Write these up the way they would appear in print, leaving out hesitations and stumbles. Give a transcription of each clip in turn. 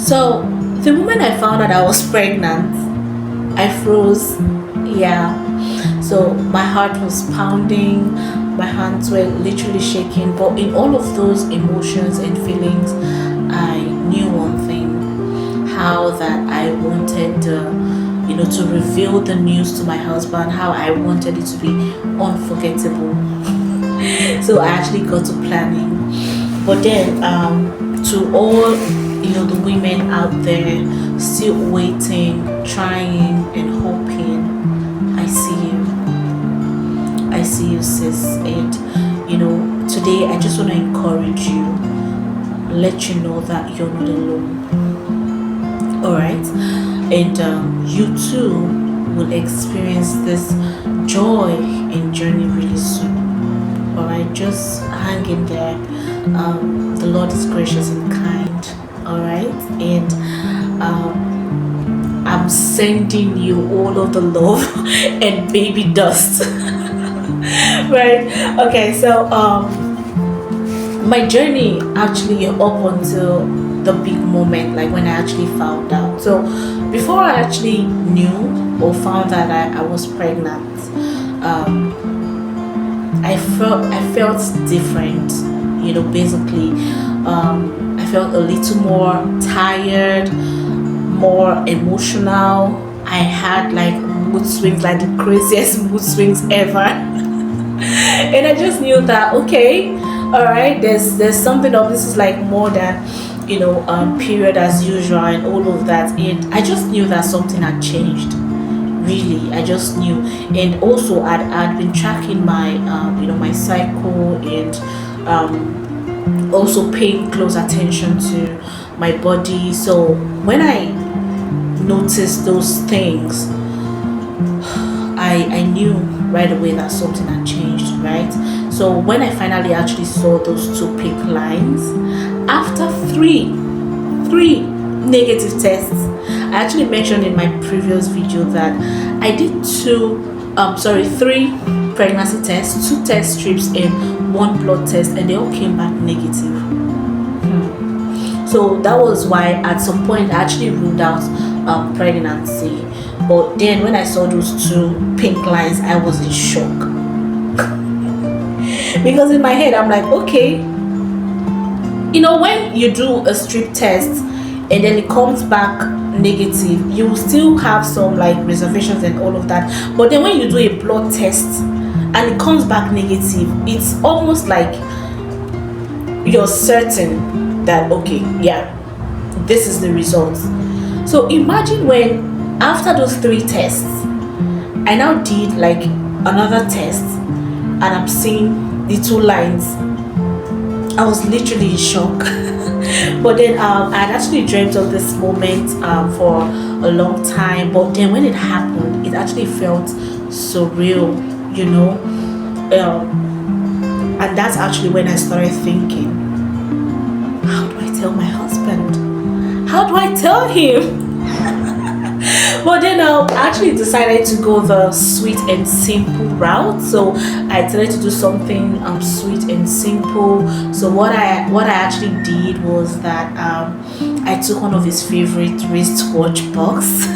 So the moment I found out I was pregnant, I froze. Yeah. So my heart was pounding, my hands were literally shaking. But in all of those emotions and feelings, I knew one thing: how that I wanted, to reveal the news to my husband, how I wanted it to be unforgettable. So I actually got to planning. But then, to all the women out there still waiting, trying, and hoping, I see you. I see you, sis. And today I just want to encourage you, let you know that you're not alone. All right, and you too will experience this joy and journey really soon. All right, just hang in there. The Lord is gracious and kind. All right, and I'm sending you all of the love and baby dust. Right? Okay, so my journey actually up until the big moment, like when I actually found out. So before I actually knew or found that I was pregnant, I felt different. Basically, I felt a little more tired, more emotional. I had like mood swings, like the craziest mood swings ever. And I just knew that, okay, all right, there's something of this is like more than period as usual and all of that. And I just knew that something had changed. Really, I just knew. And also I'd been tracking my my cycle, and also paying close attention to my body. So when I noticed those things, I knew right away that something had changed, right? So when I finally actually saw those two pink lines, after three negative tests, I actually mentioned in my previous video that I did three pregnancy tests, two test strips, and one blood test, and they all came back negative. So that was why at some point I actually ruled out pregnancy. But then when I saw those two pink lines, I was in shock. Because in my head, I'm like, okay, when you do a strip test and then it comes back negative, you still have some like reservations and all of that. But then when you do a blood test and it comes back negative, it's almost like you're certain that, okay, yeah, this is the result. So imagine when after those three tests, I now did like another test, and I'm seeing the two lines. I was literally in shock. But then I'd actually dreamt of this moment for a long time. But then when it happened, it actually felt so real, and that's actually when I started thinking, how do I tell my husband? How do I tell him? But then I actually decided to go the sweet and simple route. So I decided to do something sweet and simple. So what I actually did was that I took one of his favorite wristwatch box.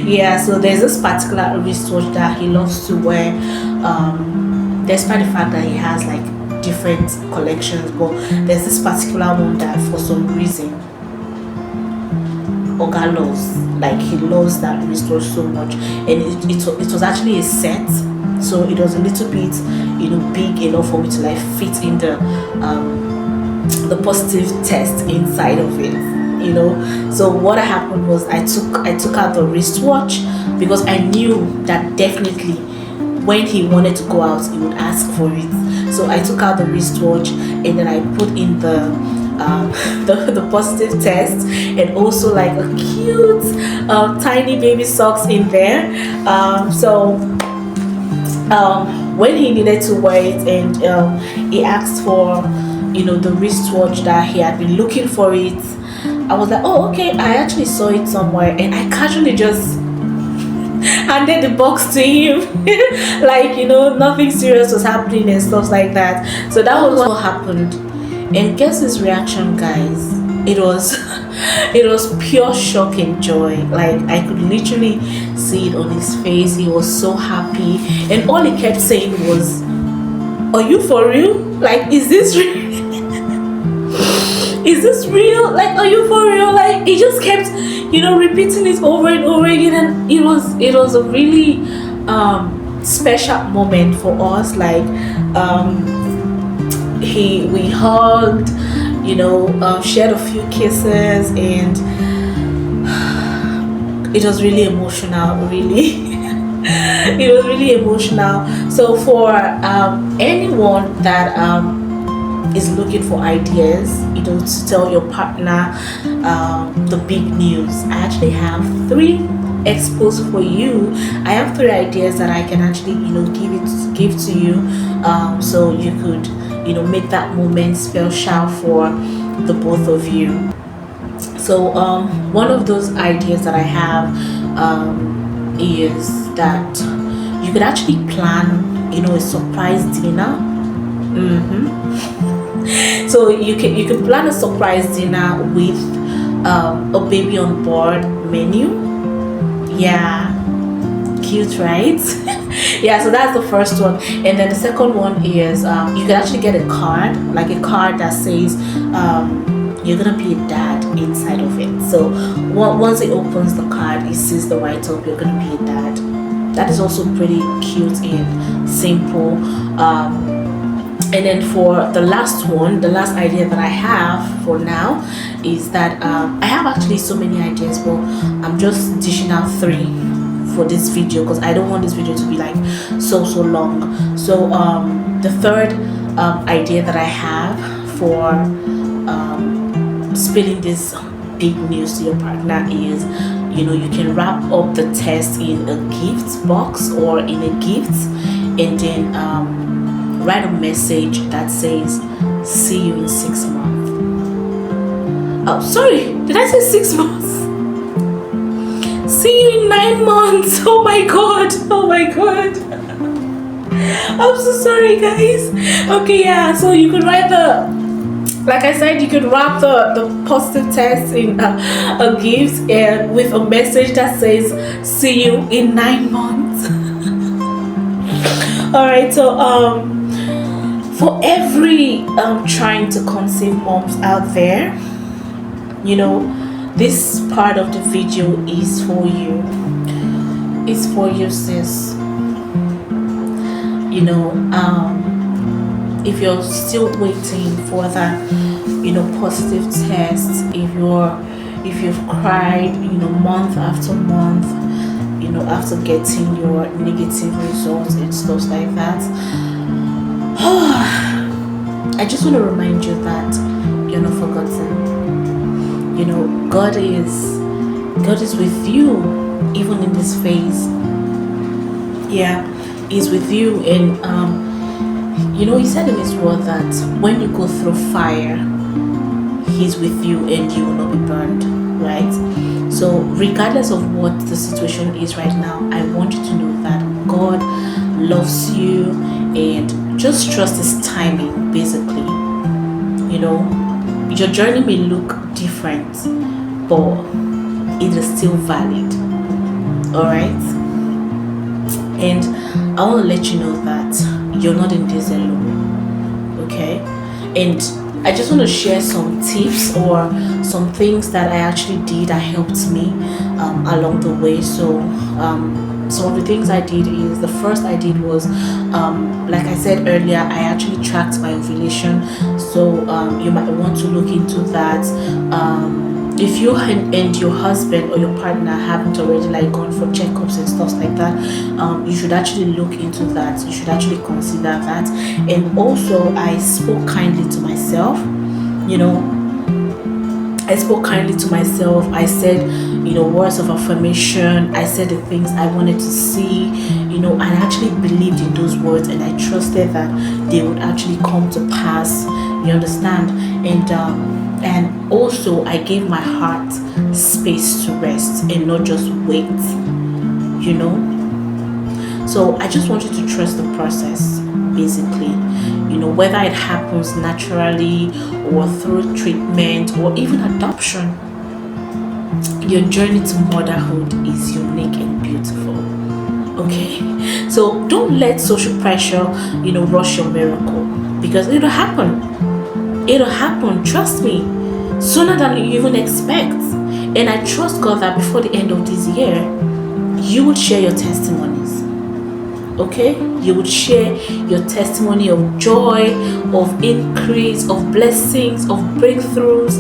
Yeah, so there's this particular wristwatch that he loves to wear, despite the fact that he has like different collections, but there's this particular one that for some reason Oga loves. Like he loves that wristwatch so much, and it was actually a set, so it was a little bit big enough for me to like fit in the positive test inside of it. So what happened was I took out the wristwatch, because I knew that definitely when he wanted to go out he would ask for it. So I took out the wristwatch, and then I put in the positive test, and also like a cute tiny baby socks in there. So when he needed to wear it, and he asked for the wristwatch that he had been looking for it, I was like, oh, okay, I actually saw it somewhere, and I casually just handed the box to him. Like nothing serious was happening and stuff like that. So that was what happened. And guess his reaction, guys? It was It was pure shock and joy. Like I could literally see it on his face. He was so happy, and all he kept saying was, "Are you for real? Like, is this real? Is this real? Like, are you for real?" Like he just kept, repeating it over and over again, and it was a really special moment for us. Like we hugged, shared a few kisses, and it was really emotional, really. It was really emotional. So for anyone that is looking for ideas, to tell your partner the big news, I actually have 3 expos for you. I have 3 ideas that I can actually give to you, so you could make that moment special for the both of you. So one of those ideas that I have is that you could actually plan a surprise dinner. So you can plan a surprise dinner with a baby on board menu. Yeah, cute, right? Yeah, so that's the first one. And then the second one is you can actually get a card, like a card that says you're gonna be a dad inside of it. So once it opens the card, it says the write-up, you're gonna be a dad. That is also pretty cute and simple. And then for the last idea that I have for now is that I have actually so many ideas, but I'm just dishing out 3 for this video because I don't want this video to be like so long. So the third idea that I have for spilling this big news to your partner is, you can wrap up the test in a gift box or in a gift, and then write a message that says, "See you in 6 months." Oh, sorry, did I say 6 months? See you in 9 months. Oh my god. I'm so sorry, guys. Okay, yeah, so you could write like I said, you could wrap the positive test in a gift and with a message that says, "See you in 9 months." All right, so for every trying to conceive moms out there, this part of the video is for you. It's for you, sis. If you're still waiting for that positive test, if you've cried month after month, after getting your negative results and stuff like that, I just want to remind you that you're not forgotten. God is with you even in this phase. Yeah, He's with you, and He said in His word that when you go through fire, He's with you and you will not be burned, right? So regardless of what the situation is right now, I want you to know that God loves you, and just trust His timing. Basically, your journey may look different, but it is still valid. All right, and I want to let you know that you're not in this alone. Okay, and I just want to share some tips or some things that I actually did that helped me along the way. So some of the things I did is, the first I did was, like I said earlier, I actually tracked my ovulation. So you might want to look into that. If you and your husband or your partner haven't already gone for checkups and stuff like that, you should actually look into that. You should actually consider that. And also, I spoke kindly to myself. I spoke kindly to myself. I said, words of affirmation. I said the things I wanted to see, and I actually believed in those words, and I trusted that they would actually come to pass. You understand? And also, I gave my heart space to rest and not just wait. So I just want you to trust the process, basically. Whether it happens naturally or through treatment or even adoption. your journey to motherhood is unique and beautiful. Okay, so don't let social pressure, rush your miracle, because it'll happen. It'll happen, trust me, sooner than you even expect. And I trust God that before the end of this year, you will share your testimonies. Okay, you would share your testimony of joy, of increase, of blessings, of breakthroughs.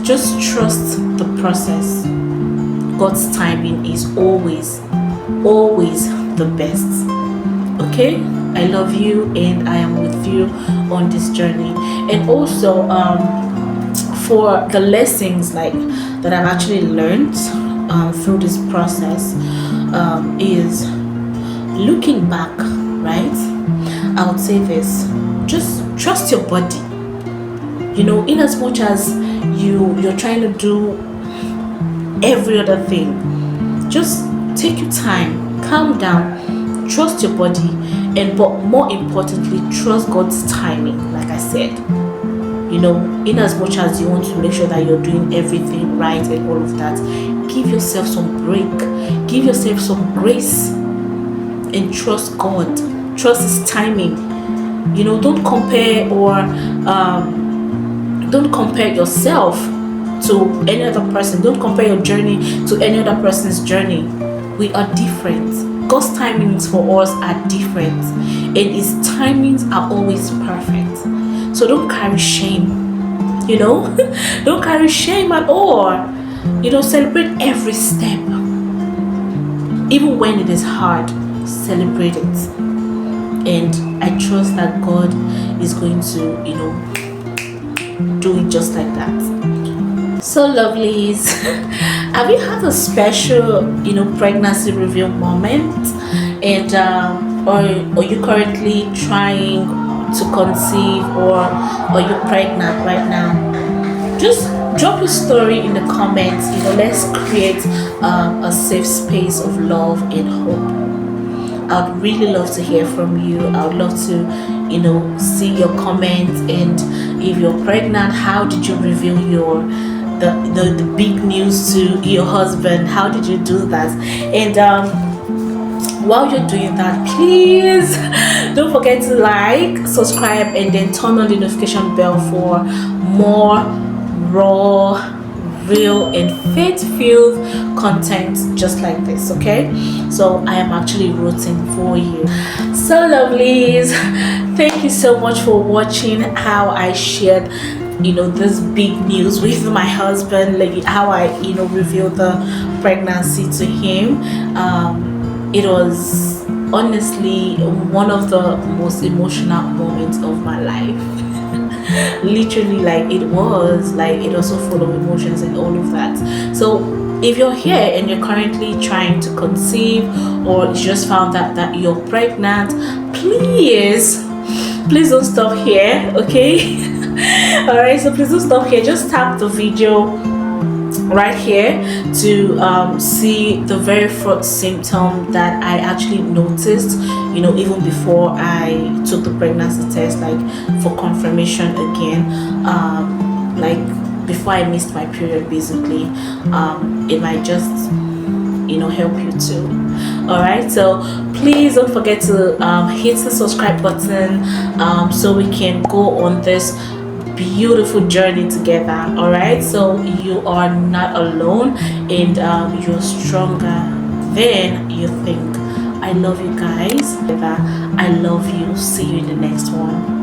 Just trust the process. God's timing is always the best. Okay, I love you and I am with you on this journey. And also for the lessons like that I've actually learned through this process, is looking back, right? I would say this: just trust your body. In as much as you're trying to do every other thing, just take your time, calm down, trust your body, and but more importantly, trust God's timing. Like I said, in as much as you want to make sure that you're doing everything right and all of that, give yourself some break, give yourself some grace, and trust God. Trust His timing. Don't compare don't compare yourself to any other person. Don't compare your journey to any other person's journey. We are different. God's timings for us are different, and His timings are always perfect. So don't carry shame. Don't carry shame at all. Celebrate every step, even when it is hard. Celebrate it, and I trust that God is going to do it just like that. So lovelies, have you had a special pregnancy reveal moment, and or are you currently trying to conceive, or are you pregnant right now? Just drop your story in the comments. Let's create a safe space of love and hope. I'd really love to hear from you. I would love to, see your comments. And if you're pregnant, how did you reveal the big news to your husband? How did you do that? And while you're doing that, please don't forget to like, subscribe, and then turn on the notification bell for more raw, real, and faith-filled content just like this. Okay, so I am actually rooting for you. So lovelies, thank you so much for watching how I shared this big news with my husband, like how I revealed the pregnancy to him. It was honestly one of the most emotional moments of my life. Literally, it was full of emotions and all of that. So if you're here and you're currently trying to conceive, or you just found out that you're pregnant, please don't stop here. Okay. All right, so please don't stop here. Just tap the video right here to see the very first symptom that I actually noticed, even before I took the pregnancy test, for confirmation again, before I missed my period. Basically, it might just help you too. All right, so please don't forget to hit the subscribe button, so we can go on this beautiful journey together. All right, so you are not alone, and you're stronger than you think. I love you guys. I love you. See you in the next one.